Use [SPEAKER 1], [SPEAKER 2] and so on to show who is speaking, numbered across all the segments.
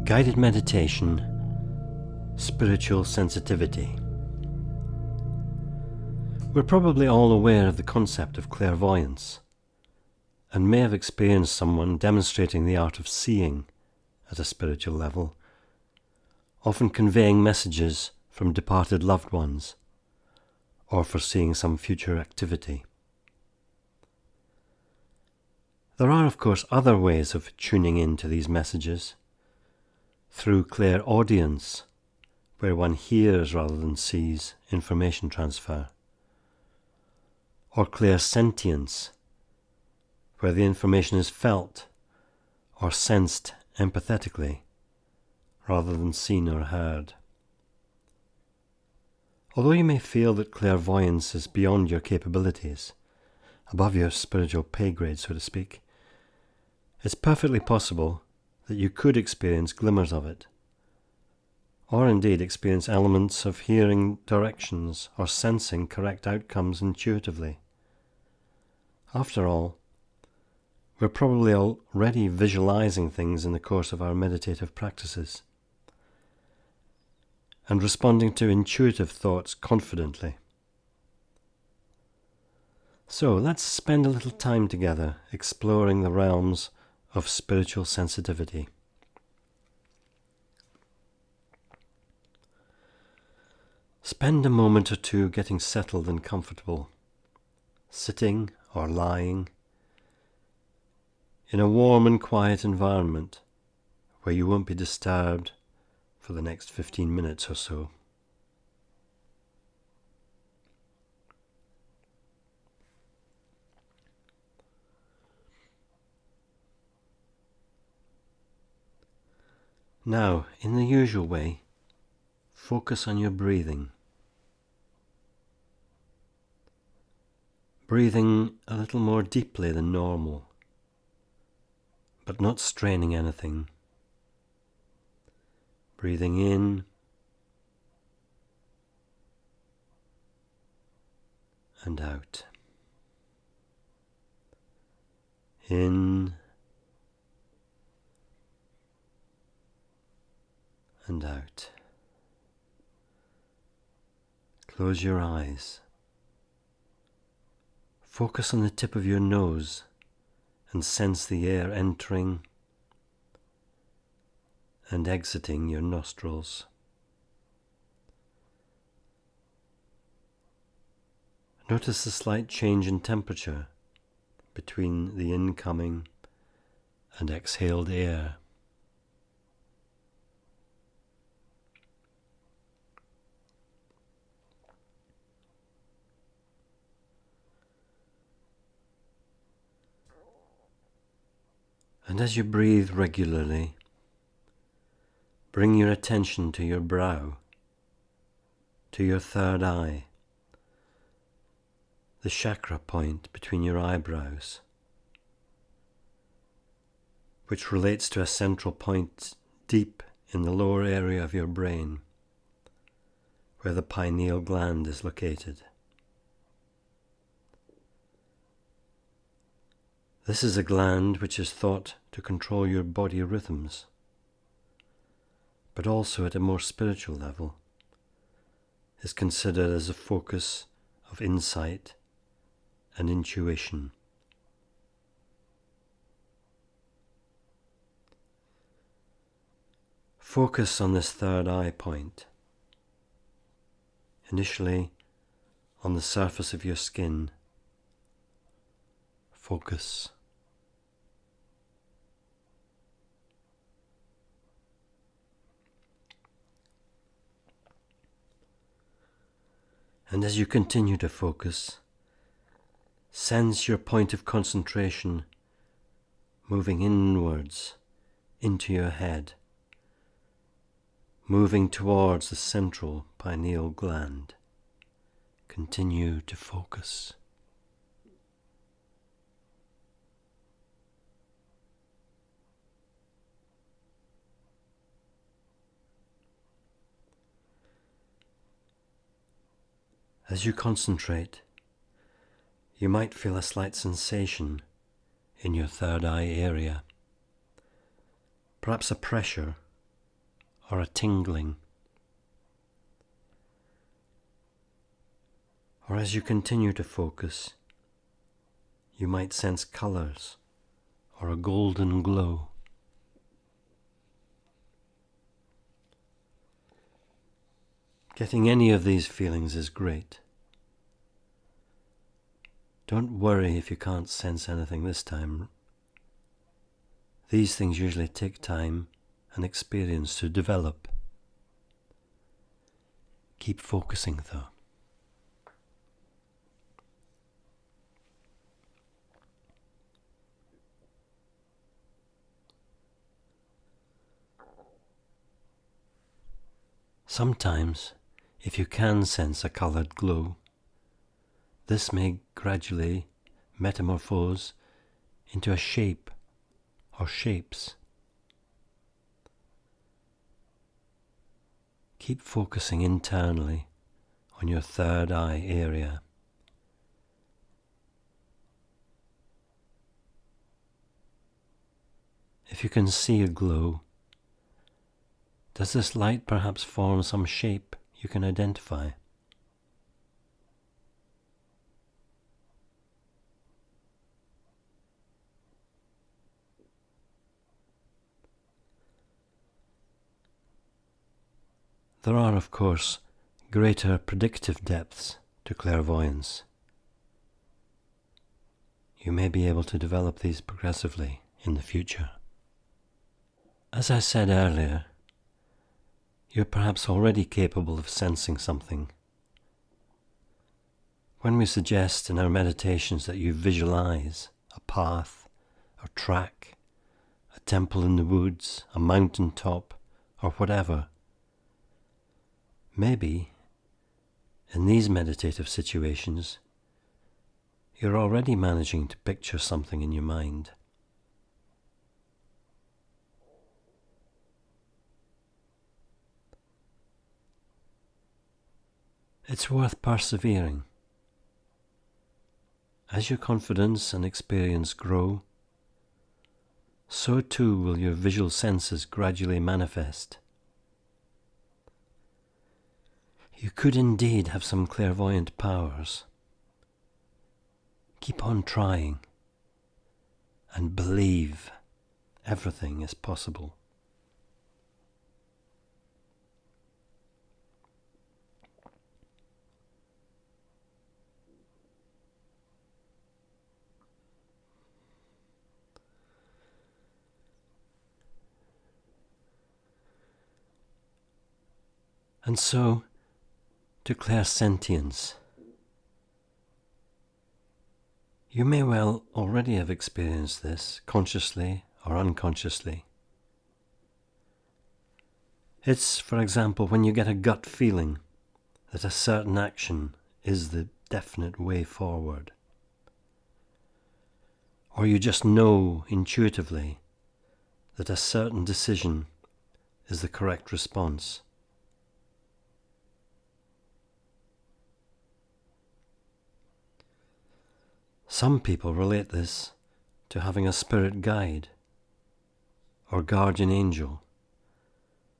[SPEAKER 1] Guided meditation, spiritual sensitivity. We're probably all aware of the concept of clairvoyance, and may have experienced someone demonstrating the art of seeing at a spiritual level, often conveying messages from departed loved ones, or foreseeing some future activity. There are, of course, other ways of tuning in to these messages, through clairaudience, where one hears rather than sees information transfer, or clairsentience, where the information is felt or sensed empathetically rather than seen or heard. Although you may feel that clairvoyance is beyond your capabilities, above your spiritual pay grade, so to speak, it's perfectly possible that you could experience glimmers of it, or indeed experience elements of hearing directions or sensing correct outcomes intuitively. After all, we're probably already visualizing things in the course of our meditative practices and responding to intuitive thoughts confidently. So let's spend a little time together exploring the realms of spiritual sensitivity. Spend a moment or two getting settled and comfortable, sitting or lying in a warm and quiet environment where you won't be disturbed for the next 15 minutes or so. Now, in the usual way, focus on your breathing. Breathing a little more deeply than normal, but not straining anything. Breathing in and out. In and out. Close your eyes. Focus on the tip of your nose and sense the air entering and exiting your nostrils. Notice the slight change in temperature between the incoming and exhaled air. And as you breathe regularly, bring your attention to your brow, to your third eye, the chakra point between your eyebrows, which relates to a central point deep in the lower area of your brain, where the pineal gland is located. This is a gland which is thought to control your body rhythms, but also at a more spiritual level is considered as a focus of insight and intuition. Focus on this third eye point, initially on the surface of your skin. Focus. And as you continue to focus, sense your point of concentration moving inwards into your head, moving towards the central pineal gland. Continue to focus. As you concentrate, you might feel a slight sensation in your third eye area, perhaps a pressure or a tingling. Or as you continue to focus, you might sense colours or a golden glow. Getting any of these feelings is great. Don't worry if you can't sense anything this time. These things usually take time and experience to develop. Keep focusing though. Sometimes, if you can sense a coloured glow, this may gradually metamorphose into a shape or shapes. Keep focusing internally on your third eye area. If you can see a glow, does this light perhaps form some shape you can identify? There are, of course, greater predictive depths to clairvoyance. You may be able to develop these progressively in the future. As I said earlier, you're perhaps already capable of sensing something. When we suggest in our meditations that you visualize a path, a track, a temple in the woods, a mountain top, or whatever, maybe, in these meditative situations, you're already managing to picture something in your mind. It's worth persevering. As your confidence and experience grow, so too will your visual senses gradually manifest. You could indeed have some clairvoyant powers. Keep on trying and believe everything is possible. And so, to clairsentience. You may well already have experienced this, consciously or unconsciously. It's, for example, when you get a gut feeling that a certain action is the definite way forward. Or you just know intuitively that a certain decision is the correct response. Some people relate this to having a spirit guide or guardian angel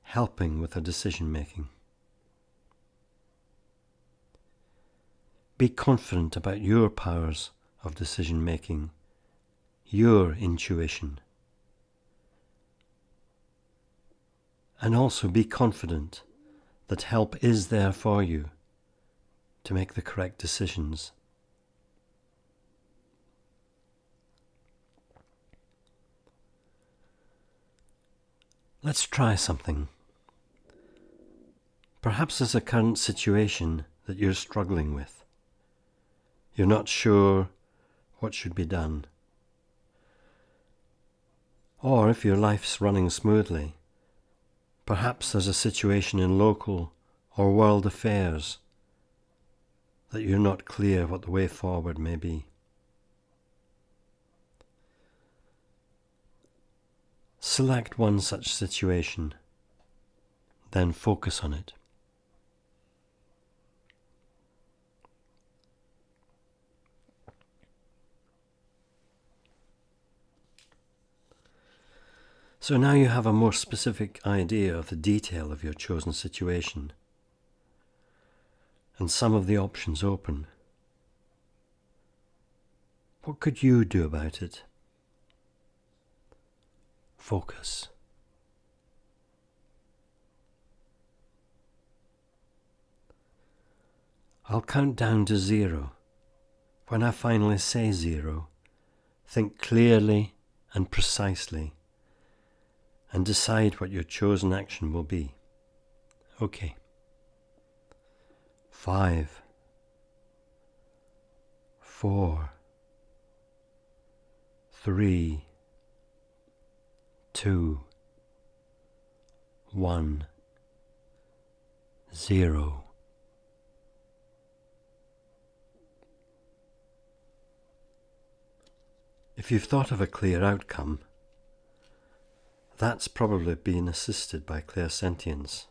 [SPEAKER 1] helping with their decision making. Be confident about your powers of decision making, your intuition. And also be confident that help is there for you to make the correct decisions. Let's try something. Perhaps there's a current situation that you're struggling with. You're not sure what should be done. Or if your life's running smoothly, perhaps there's a situation in local or world affairs that you're not clear what the way forward may be. Select one such situation, then focus on it. So now you have a more specific idea of the detail of your chosen situation and some of the options open. What could you do about it? Focus. I'll count down to 0. When I finally say 0, think clearly and precisely and decide what your chosen action will be. Okay. 5, 4, 3, 2, 1, 0. If you've thought of a clear outcome, that's probably been assisted by clairsentience.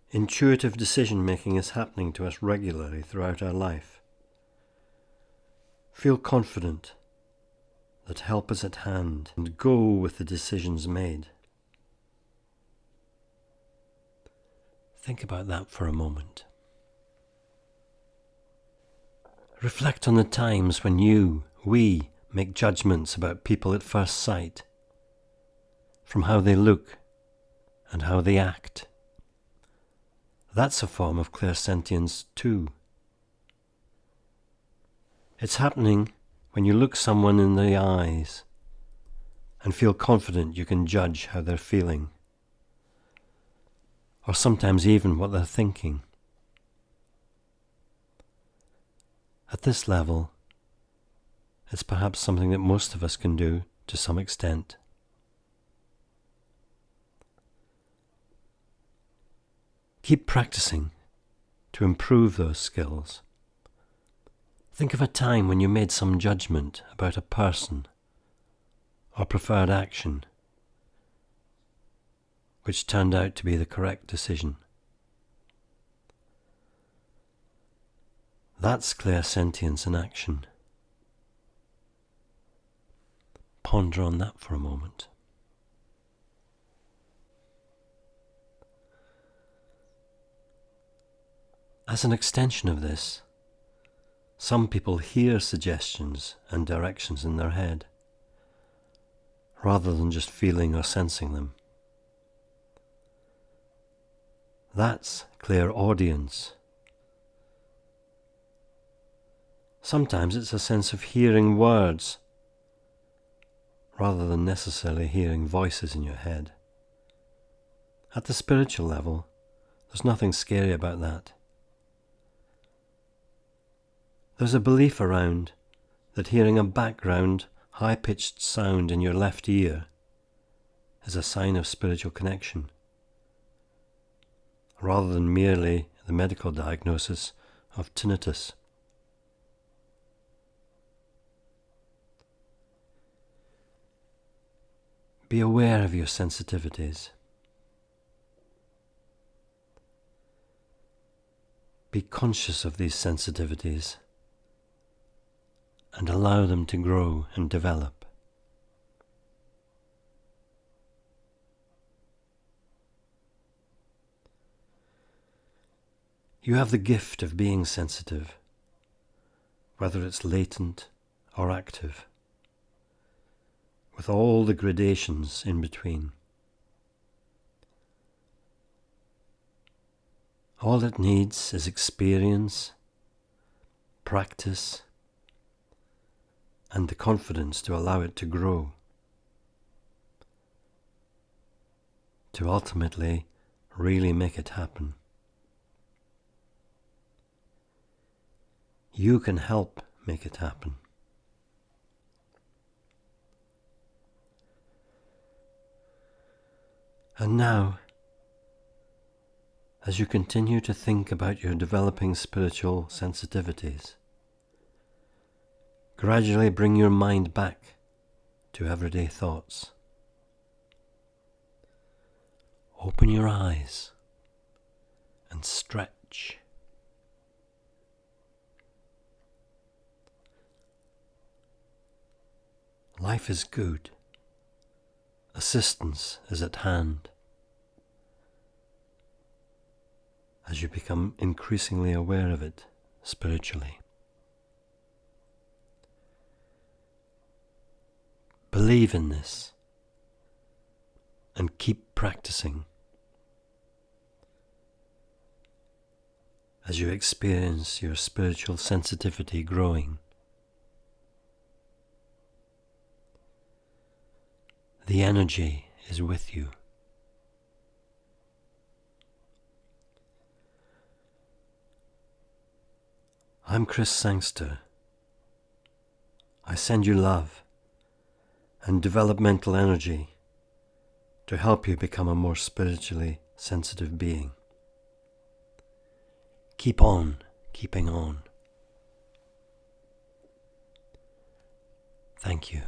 [SPEAKER 1] Intuitive decision-making is happening to us regularly throughout our life. Feel confident that help is at hand and go with the decisions made. Think about that for a moment. Reflect on the times when we make judgments about people at first sight, from how they look and how they act. That's a form of clairsentience too. It's happening when you look someone in the eyes and feel confident you can judge how they're feeling, or sometimes even what they're thinking. At this level, it's perhaps something that most of us can do to some extent. Keep practicing to improve those skills. Think of a time when you made some judgment about a person or preferred action, which turned out to be the correct decision. That's clairsentience in action. Ponder on that for a moment. As an extension of this, some people hear suggestions and directions in their head, rather than just feeling or sensing them. That's clairaudience. Sometimes it's a sense of hearing words, rather than necessarily hearing voices in your head. At the spiritual level, there's nothing scary about that. There's a belief around that hearing a background, high-pitched sound in your left ear is a sign of spiritual connection, rather than merely the medical diagnosis of tinnitus. Be aware of your sensitivities. Be conscious of these sensitivities and allow them to grow and develop. You have the gift of being sensitive, whether it's latent or active, with all the gradations in between. All it needs is experience, practice, and the confidence to allow it to grow, to ultimately really make it happen. You can help make it happen. And now, as you continue to think about your developing spiritual sensitivities, gradually bring your mind back to everyday thoughts. Open your eyes and stretch. Life is good. assistance is at hand as you become increasingly aware of it spiritually. Believe in this and keep practicing as you experience your spiritual sensitivity growing. The energy is with you. I'm Chris Sangster. I send you love and developmental energy to help you become a more spiritually sensitive being. Keep on keeping on. Thank you.